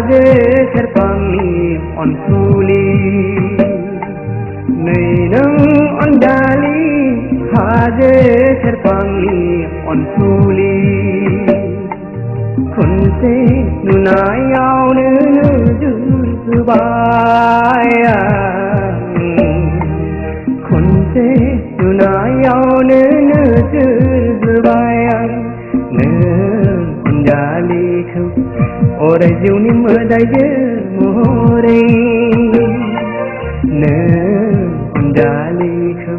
haje serpangi on suli nei nang on dali haje serpangi on suli kunse nunayau nu jubaya kunse nunayau nu jubaya ne jali khu ore juni madai je more ne jali khu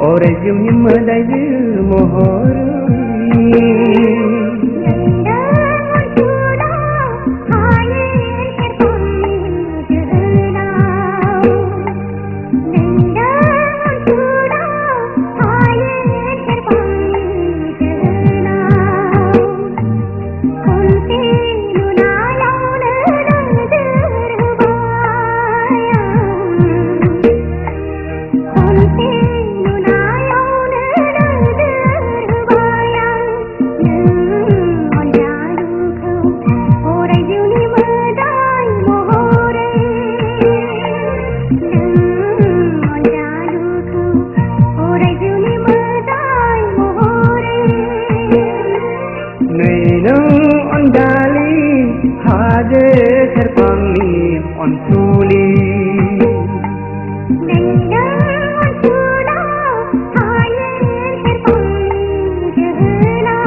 ore juni madai je more Dali haje serpangi on suli nenda on sula haye serpangi jehla